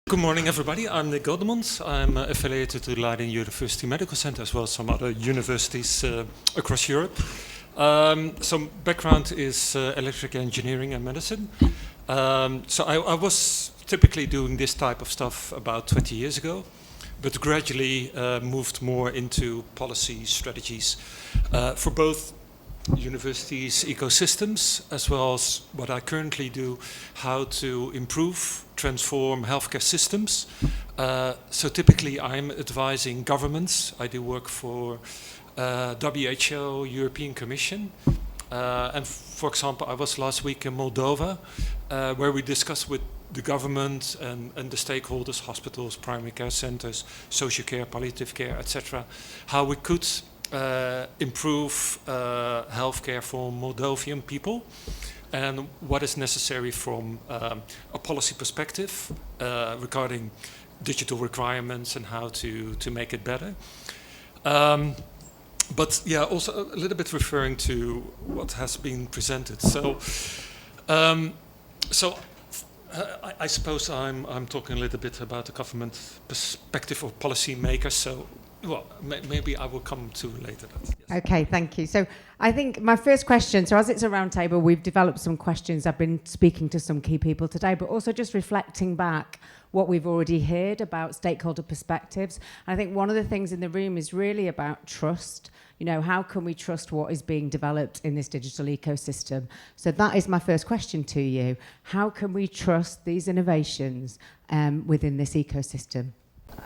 Good morning, everybody. I'm Nick Goldemond. I'm affiliated to Leiden University Medical Center as well as some other universities across Europe. Some background is electric engineering and medicine. So I was typically doing this type of stuff about 20 years ago, but gradually moved more into policy strategies for both universities, ecosystems, as well as what I currently do, how to improve, transform healthcare systems. So typically I'm advising governments. I do work for WHO, European Commission. And for example, I was last week in Moldova, where we discussed with the government and the stakeholders, hospitals, primary care centers, social care, palliative care, etc., how we could improve healthcare for Moldovan people and what is necessary from a policy perspective regarding digital requirements and how to make it better. But yeah, also a little bit referring to what has been presented. I suppose I'm talking a little bit about the government perspective of policy makers. So, well, maybe I will come to later that. Yes. Okay, thank you. So I think my first question, so as it's a round table, we've developed some questions. I've been speaking to some key people today, but also just reflecting back what we've already heard about stakeholder perspectives. And I think one of the things in the room is really about trust. You know, how can we trust what is being developed in this digital ecosystem? So that is my first question to you. How can we trust these innovations within this ecosystem?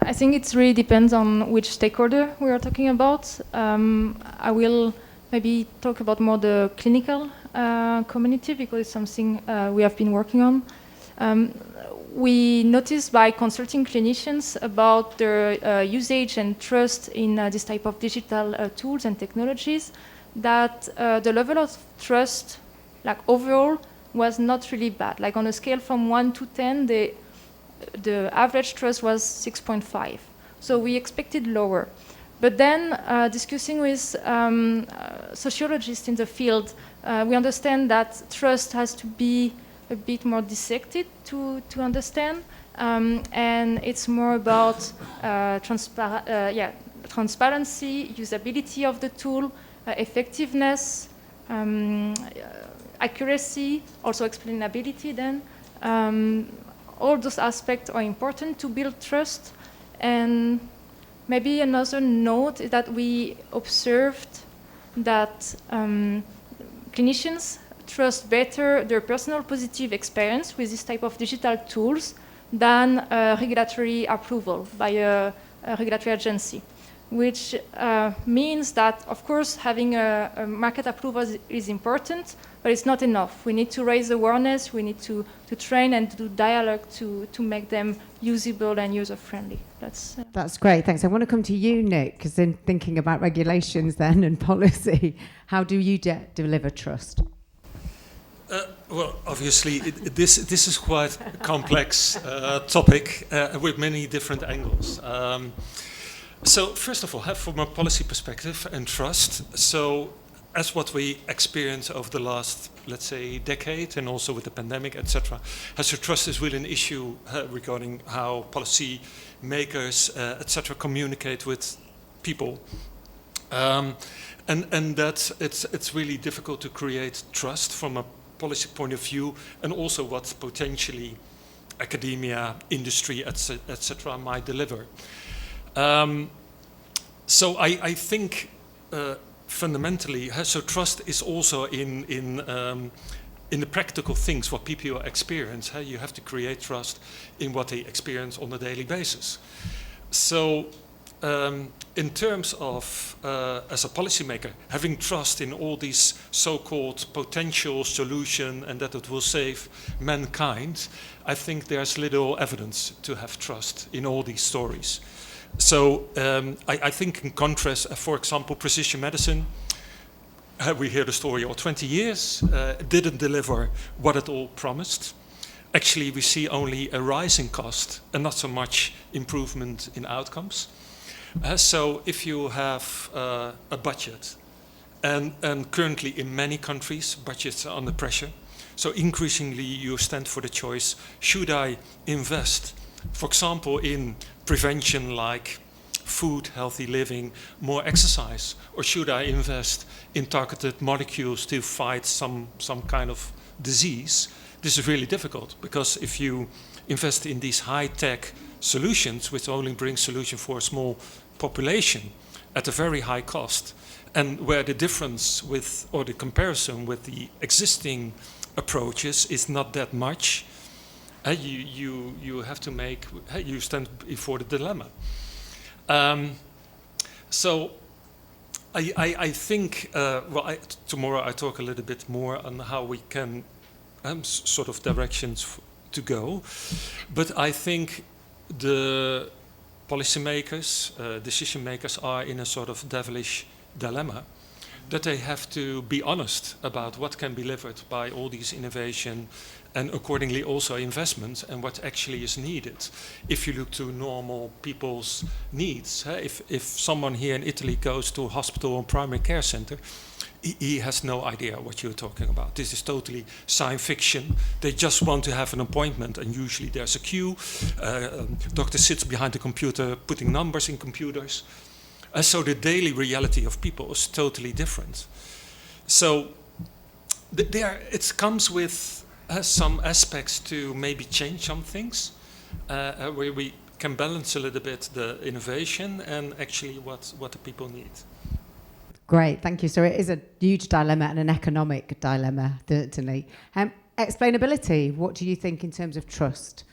I think it really depends on which stakeholder we are talking about. I will maybe talk about more the clinical community because it's something we have been working on. We noticed by consulting clinicians about their usage and trust in this type of digital tools and technologies that the level of trust, like overall, was not really bad. Like on a scale from 1 to 10, the average trust was 6.5. So we expected lower. But then discussing with sociologists in the field, we understand that trust has to be a bit more dissected to understand. And it's more about transparency, usability of the tool, effectiveness, accuracy, also explainability then. All those aspects are important to build trust. And maybe another note is that we observed that clinicians trust better their personal positive experience with this type of digital tools than regulatory approval by a regulatory agency, which means that, of course, having a market approval is important, but it's not enough. We need to raise awareness, we need to train and do dialogue to make them usable and user-friendly. That's great, thanks. I want to come to you, Nick, because in thinking about regulations then and policy, how do you deliver trust? Well, obviously, this is quite a complex topic with many different angles. So first of all, from a policy perspective and trust, so as what we experience over the last, let's say, decade and also with the pandemic, etc., has your trust is really an issue regarding how policy makers, etc., communicate with people. And that it's really difficult to create trust from a policy point of view, and also what potentially academia, industry, etc., might deliver. So I think fundamentally, so trust is also in the practical things what people experience. You have to create trust in what they experience on a daily basis. So in terms of, as a policymaker, having trust in all these so-called potential solution and that it will save mankind, I think there's little evidence to have trust in all these stories. So I think in contrast, for example, precision medicine, we hear the story of 20 years, didn't deliver what it all promised. Actually, we see only a rising cost and not so much improvement in outcomes. So if you have a budget, and currently in many countries, budgets are under pressure, so increasingly you stand for the choice, should I invest for example, in prevention like food, healthy living, more exercise? Or should I invest in targeted molecules to fight some kind of disease? This is really difficult, because if you invest in these high-tech solutions, which only bring solution for a small population at a very high cost, and where the difference with, or the comparison with the existing approaches is not that much, you have to make, you stand before the dilemma. So I think, tomorrow I talk a little bit more on how we can, sort of directions to go. But I think the policymakers, decision makers are in a sort of devilish dilemma, that they have to be honest about what can be delivered by all these innovation and accordingly also investments, and what actually is needed. If you look to normal people's needs, if someone here in Italy goes to a hospital or primary care center, he has no idea what you're talking about. This is totally science fiction. They just want to have an appointment, and usually there's a queue. Doctor sits behind the computer putting numbers in computers. So the daily reality of people is totally different. So it comes with some aspects to maybe change some things, where we can balance a little bit the innovation and actually what the people need. Great, thank you. So it is a huge dilemma and an economic dilemma, certainly. Explainability, what do you think in terms of trust?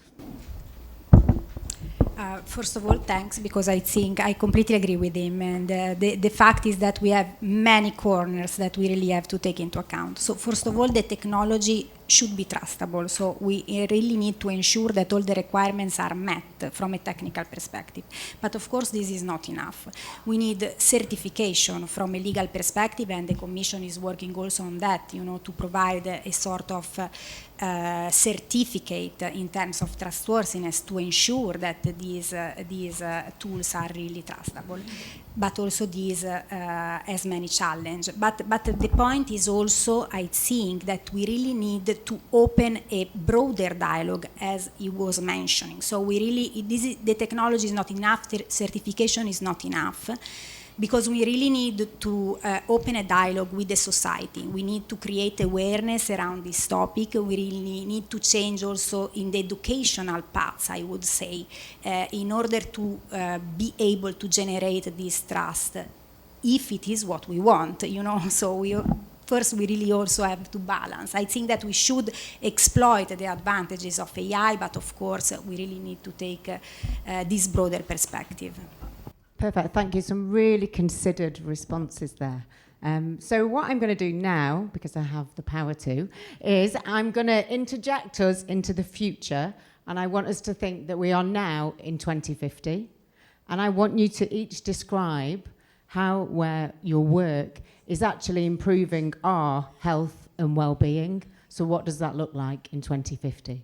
First of all, thanks, because I think I completely agree with him, and the fact is that we have many corners that we really have to take into account. So first of all, the technology should be trustable, so we really need to ensure that all the requirements are met from a technical perspective. But of course this is not enough. We need certification from a legal perspective, and the Commission is working also on that, to provide a sort of certificate in terms of trustworthiness to ensure that these tools are really trustable. But also this has many challenges. But the point is also, I think, that we really need to open a broader dialogue, as he was mentioning. So we really, the technology is not enough, certification is not enough, because we really need to open a dialogue with the society. We need to create awareness around this topic. We really need to change also in the educational paths, I would say, in order to be able to generate this trust, if it is what we want, So first, we really also have to balance. I think that we should exploit the advantages of AI, but of course, we really need to take this broader perspective. Perfect, thank you. Some really considered responses there. So what I'm going to do now, because I have the power to, is I'm going to interject us into the future, and I want us to think that we are now in 2050, and I want you to each describe how where your work is actually improving our health and well-being. So what does that look like in 2050?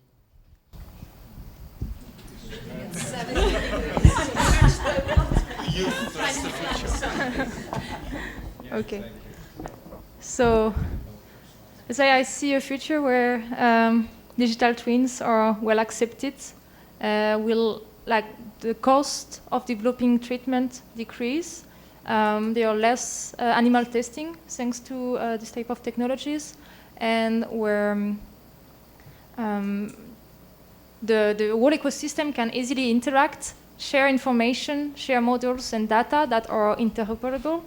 Okay. So, say I see a future where digital twins are well accepted, will the cost of developing treatment decrease. There are less animal testing thanks to this type of technologies, and where the whole ecosystem can easily interact, share information, share models and data that are interoperable.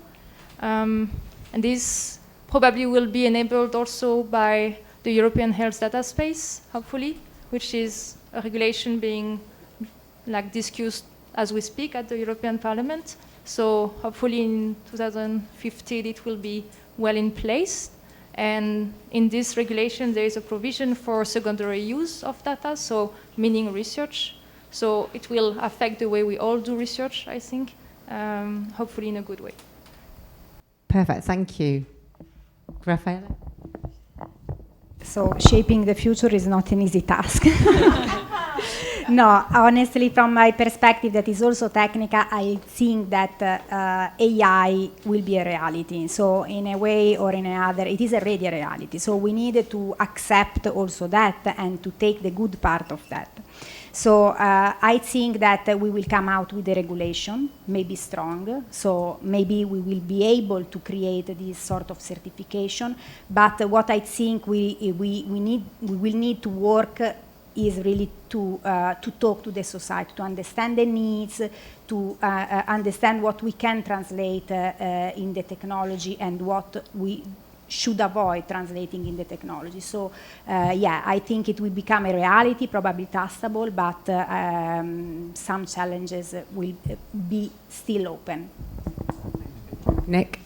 And this probably will be enabled also by the European Health Data Space, hopefully, which is a regulation being discussed as we speak at the European Parliament. So hopefully in 2015 it will be well in place. And in this regulation there is a provision for secondary use of data, so meaning research. So it will affect the way we all do research, I think, hopefully in a good way. Perfect, thank you. Raffaella? So shaping the future is not an easy task. No, honestly, from my perspective, that is also technical, I think that AI will be a reality. So in a way or in another, it is already a reality. So we need to accept also that and to take the good part of that. So I think that we will come out with a regulation, maybe strong. So maybe we will be able to create this sort of certification. But what I think we will need to work is really to talk to the society, to understand the needs, to understand what we can translate in the technology and what we should avoid translating in the technology. So yeah, I think it will become a reality, probably testable, but some challenges will be still open. Nick?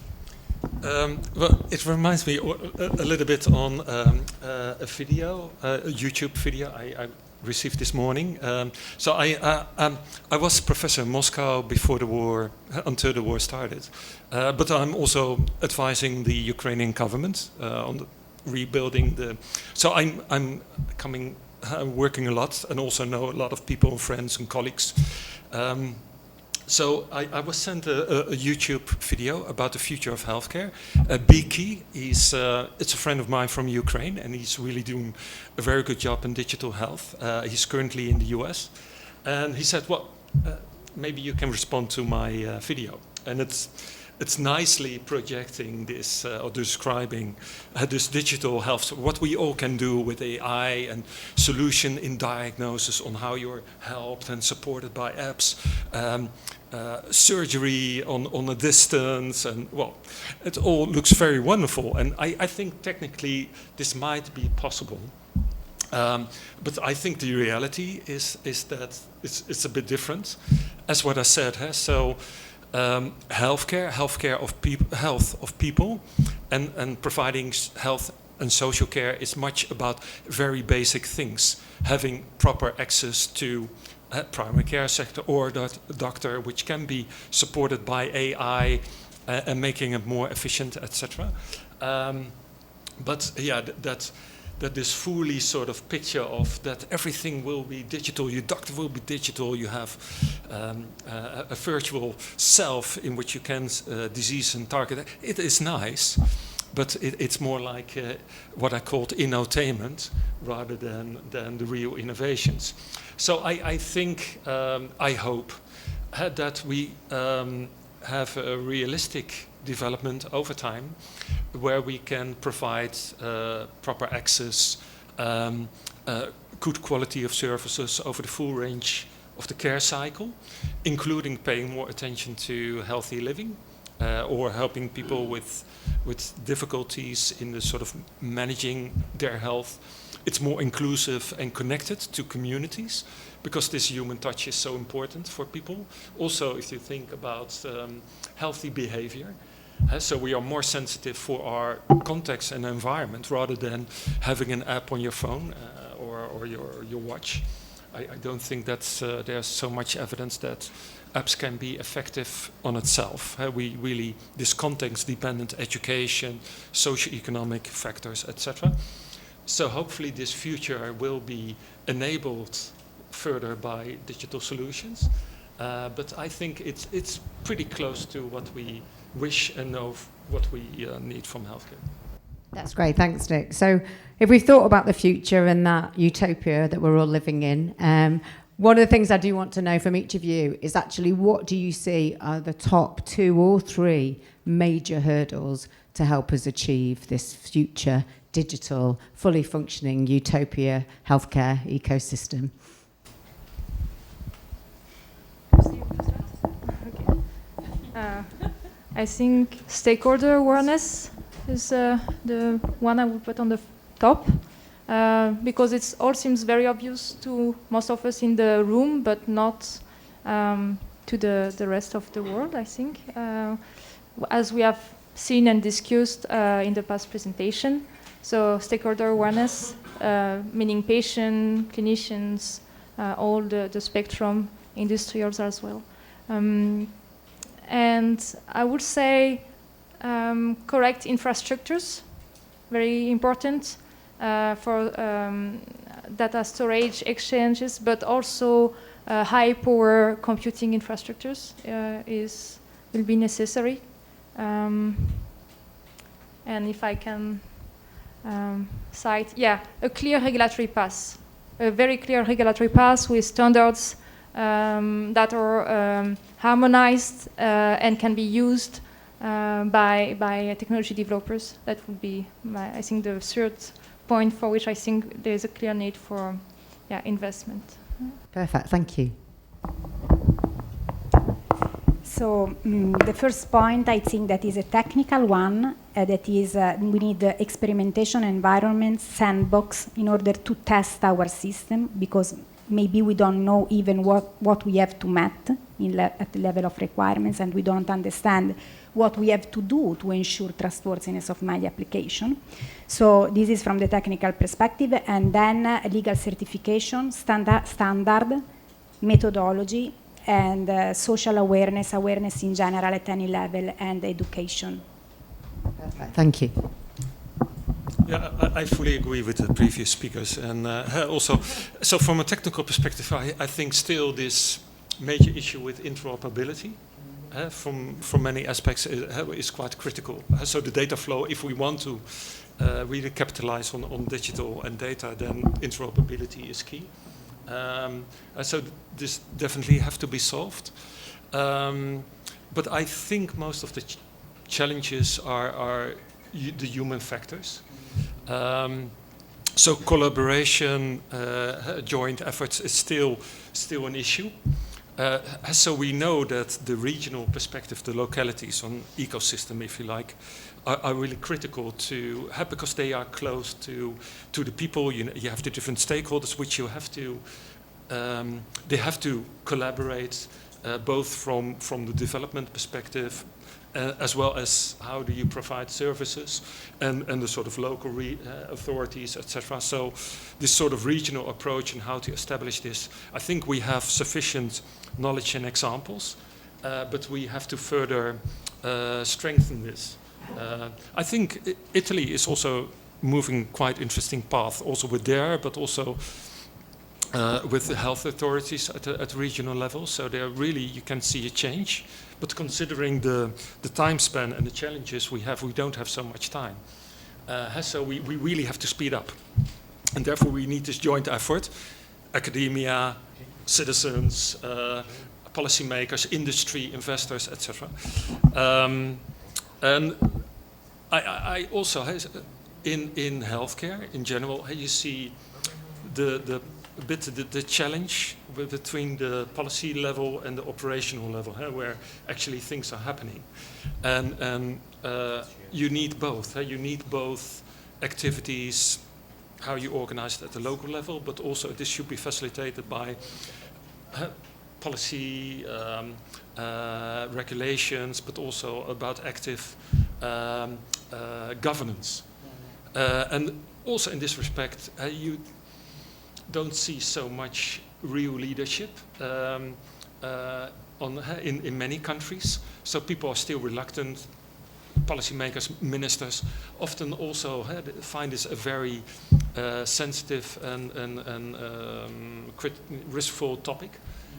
Well, it reminds me a little bit on a video, a YouTube video I received this morning. So I was professor in Moscow before the war, until the war started. But I'm also advising the Ukrainian government on the rebuilding the. So I'm working a lot, and also know a lot of people, and friends, and colleagues. So I was sent a YouTube video about the future of healthcare. Biki, it's a friend of mine from Ukraine, and he's really doing a very good job in digital health. He's currently in the US. And he said, well, maybe you can respond to my video. And it's nicely projecting this, or describing this digital health, what we all can do with AI and solution in diagnosis on how you're helped and supported by apps, surgery on a distance, and well, it all looks very wonderful. And I think technically this might be possible. But I think the reality is that it's a bit different, as what I said. So healthcare of people, and providing health and social care is much about very basic things. Having proper access to primary care sector or that doctor, which can be supported by AI and making it more efficient, etc. But yeah, that this fully sort of picture of that everything will be digital, your doctor will be digital, you have a virtual self in which you can disease and target. It is nice, but it's more like what I called innotainment rather than the real innovations. So I think, I hope that we have a realistic development over time where we can provide proper access, good quality of services over the full range of the care cycle, including paying more attention to healthy living or helping people with difficulties in the sort of managing their health. It's more inclusive and connected to communities because this human touch is so important for people. Also, if you think about healthy behavior, so we are more sensitive for our context and environment rather than having an app on your phone or your watch. I don't think that there's so much evidence that apps can be effective on itself. We really, this context-dependent education, socio-economic factors, etc. So hopefully this future will be enabled further by digital solutions. But I think it's pretty close to what we wish and know what we need from healthcare. That's great, thanks, Nick. So if we've thought about the future and that utopia that we're all living in, one of the things I do want to know from each of you is actually what do you see are the top 2 or 3 major hurdles to help us achieve this future digital, fully functioning utopia healthcare ecosystem? I think stakeholder awareness is the one I would put on the top, because it all seems very obvious to most of us in the room, but not to the rest of the world, I think. As we have seen and discussed in the past presentation, so stakeholder awareness, meaning patient, clinicians, all the spectrum, industrials as well. And I would say correct infrastructures, very important for data storage exchanges, but also high power computing infrastructures will be necessary. And if I can cite, a clear regulatory path. a very clear regulatory path with standards that are harmonized and can be used by technology developers. That would be, I think, the third point for which I think there is a clear need for investment. Perfect, thank you. So the first point, I think that is a technical one, that is we need experimentation environments, sandbox, in order to test our system, because maybe we don't know even what we have to met at the level of requirements, and we don't understand what we have to do to ensure trustworthiness of my application. So this is from the technical perspective, and then legal certification, standard, methodology, and social awareness in general at any level, and education. Perfect, thank you. Yeah, I fully agree with the previous speakers, and also, so from a technical perspective, I think still this major issue with interoperability from many aspects is quite critical. So the data flow, if we want to really capitalize on digital and data, then interoperability is key. So this definitely have to be solved. But I think most of the challenges are the human factors. So collaboration, joint efforts is still an issue. So we know that the regional perspective, the localities on ecosystem, if you like, are really critical to have, because they are close to the people. You have the different stakeholders which you have to, they have to collaborate both from the development perspective, as well as how do you provide services and the sort of local authorities, etc. So this sort of regional approach and how to establish this, I think we have sufficient knowledge and examples, but we have to further strengthen this. I think Italy is also moving quite interesting path, also with DARE, but also with the health authorities at regional level. So there really, you can see a change. But considering the time span and the challenges we have, we don't have so much time. So we really have to speed up. And therefore we need this joint effort, academia, citizens, policymakers, industry, investors, etc. And I also, in healthcare in general, you see the challenge between the policy level and the operational level, where actually things are happening, and you need both. You need both activities, how you organize it at the local level, but also this should be facilitated by policy, regulations, but also about active governance. And also in this respect, you don't see so much real leadership in many countries. So people are still reluctant. Policymakers, ministers often also find this a very sensitive and riskful topic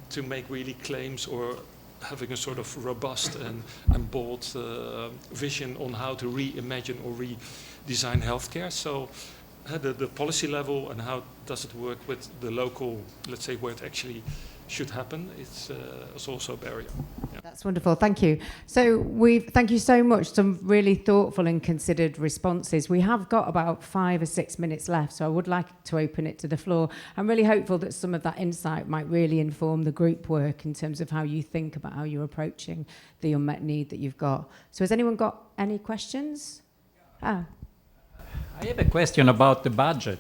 to make really claims or having a sort of robust and bold vision on how to reimagine or redesign healthcare. So the policy level and how does it work with the local, let's say, where it actually should happen, it's also a barrier. Yeah. That's wonderful, thank you. So thank you so much, some really thoughtful and considered responses. We have got about 5 or 6 minutes left, so I would like to open it to the floor. I'm really hopeful that some of that insight might really inform the group work in terms of how you think about how you're approaching the unmet need that you've got. So has anyone got any questions? I have a question about the budget.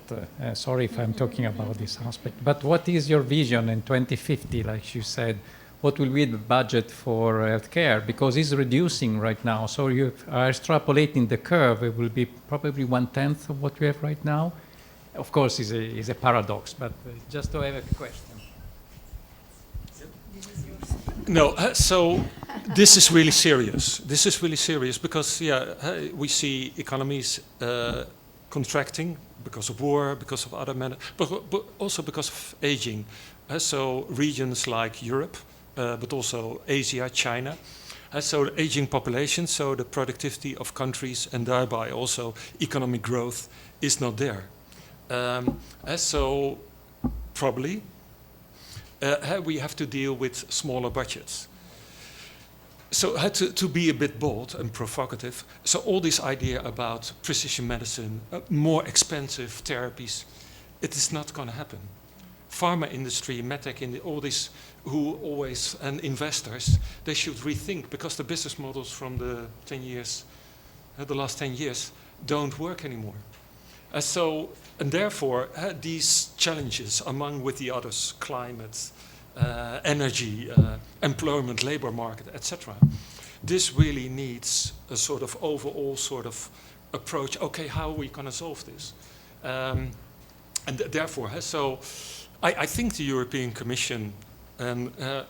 Sorry if I'm talking about this aspect, but what is your vision in 2050? Like you said, what will be the budget for healthcare? Because it's reducing right now. So you are extrapolating the curve. It will be probably 1/10 of what we have right now. Of course, is a paradox, but just to have a question. No, so this is really serious. This is really serious because, we see economies contracting because of war, because of other but also because of aging. So regions like Europe, but also Asia, China. So the aging population, so the productivity of countries and thereby also economic growth is not there. So probably, we have to deal with smaller budgets. So to be a bit bold and provocative, so all this idea about precision medicine, more expensive therapies, it is not going to happen. Pharma industry, medtech, all these who always, and investors, they should rethink, because the business models from the 10 years, the last 10 years, don't work anymore. And therefore, these challenges, among with the others, climate, energy, employment, labor market, etc. This really needs a sort of overall sort of approach. Okay, how are we going to solve this? And therefore, so I think the European Commission,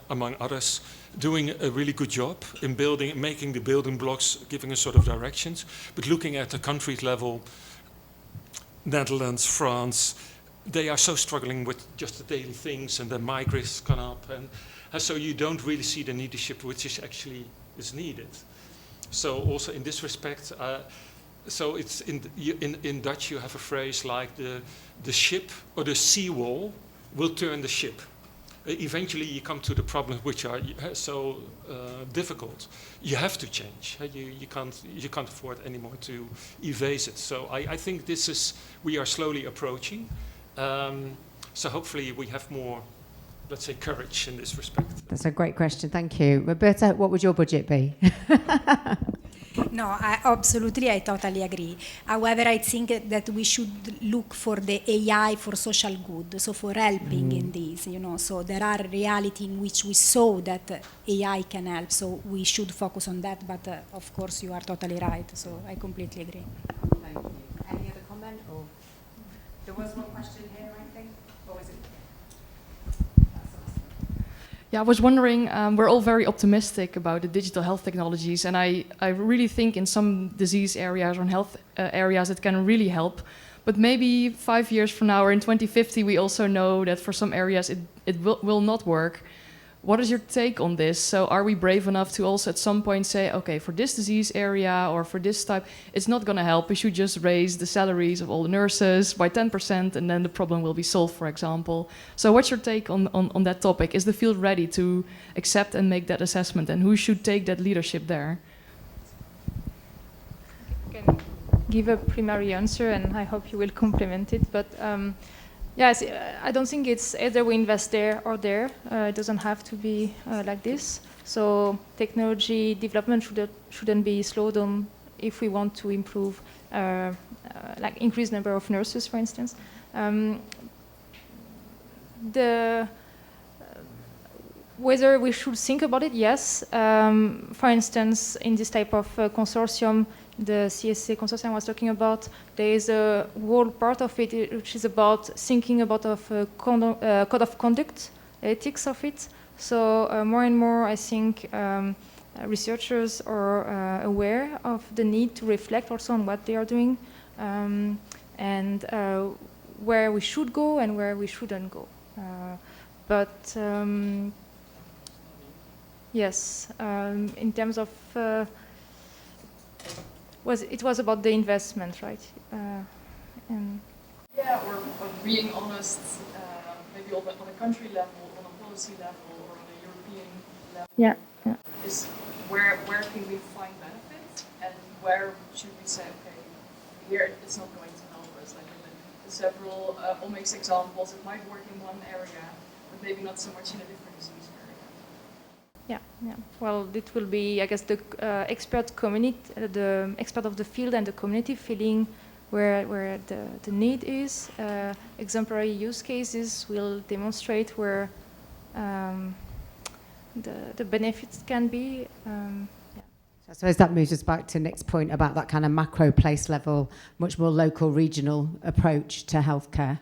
among others, doing a really good job in making the building blocks, giving us sort of directions, but looking at the country level, Netherlands, France, they are so struggling with just the daily things, and then migrants come up, and so you don't really see the leadership which is actually is needed. So also in this respect, so it's in Dutch you have a phrase like the ship or the seawall will turn the ship. Eventually you come to the problems which are so difficult. You have to change. You can't afford anymore to evade it. So I think we are slowly approaching. So hopefully we have more, let's say, courage in this respect. That's a great question, thank you. Roberta, what would your budget be? No, I totally agree. However, I think that we should look for the AI for social good, so for helping in this, So there are reality in which we saw that AI can help, so we should focus on that. But of course, you are totally right. So I completely agree. Thank you. Any other comment? Or there was one question here, I think. Or was it? Yeah, I was wondering, we're all very optimistic about the digital health technologies, and I really think in some disease areas or health areas it can really help. But maybe 5 years from now or in 2050, we also know that for some areas it will not work. What is your take on this? So are we brave enough to also at some point say, okay, for this disease area or for this type, it's not going to help. We should just raise the salaries of all the nurses by 10% and then the problem will be solved, for example. So what's your take on that topic? Is the field ready to accept and make that assessment? And who should take that leadership there? I can give a primary answer and I hope you will complement it. But yes, I don't think it's either we invest there or there. It doesn't have to be like this. So technology development shouldn't be slowed down if we want to improve, like increase number of nurses, for instance. Whether we should think about it, yes. For instance, in this type of consortium, the CSA consortium I was talking about, there is a whole part of it which is about thinking about code of conduct, ethics of it. So more and more, I think researchers are aware of the need to reflect also on what they are doing and where we should go and where we shouldn't go. Yes, in terms of it was about the investment, right? Yeah, or being honest, maybe on a country level, on a policy level, or on a European level. Yeah. Is where can we find benefits, and where should we say, okay, here it's not going to help us. Like in the several omics examples, it might work in one area, but maybe not so much in a different disease area. Yeah. Well, it will be, I guess, the expert community, the expert of the field and the community feeling where the need is. Exemplary use cases will demonstrate where the benefits can be. I suppose that moves us back to Nick's point about that kind of macro place level, much more local, regional approach to healthcare.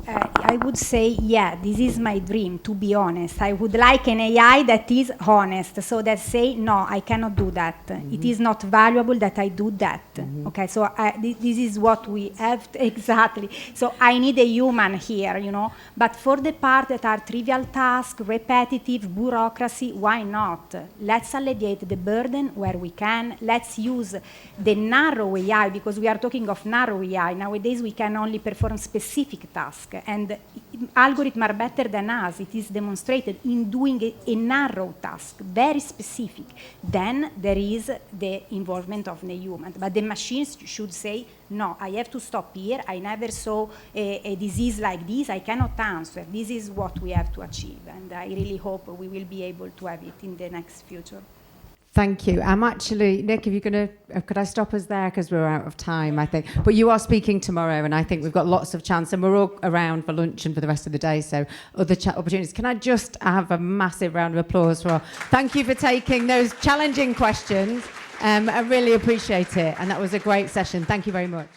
I would say, yeah, this is my dream, to be honest. I would like an AI that is honest, so that say, no, I cannot do that. Mm-hmm. It is not valuable that I do that. Mm-hmm. Okay, so this is what we have, exactly. So I need a human here, But for the part that are trivial tasks, repetitive, bureaucracy, why not? Let's alleviate the burden where we can. Let's use the narrow AI, because we are talking of narrow AI. Nowadays, we can only perform specific tasks. And algorithms are better than us. It is demonstrated in doing a narrow task, very specific. Then there is the involvement of the human. But the machines should say, no, I have to stop here. I never saw a disease like this. I cannot answer. This is what we have to achieve. And I really hope we will be able to have it in the next future. Thank you. I'm actually, Nick, if you're going to, could I stop us there because we're out of time, I think. But you are speaking tomorrow, and I think we've got lots of chance, and we're all around for lunch and for the rest of the day, so other chat opportunities. Can I just have a massive round of applause for, thank you for taking those challenging questions. I really appreciate it, and that was a great session. Thank you very much.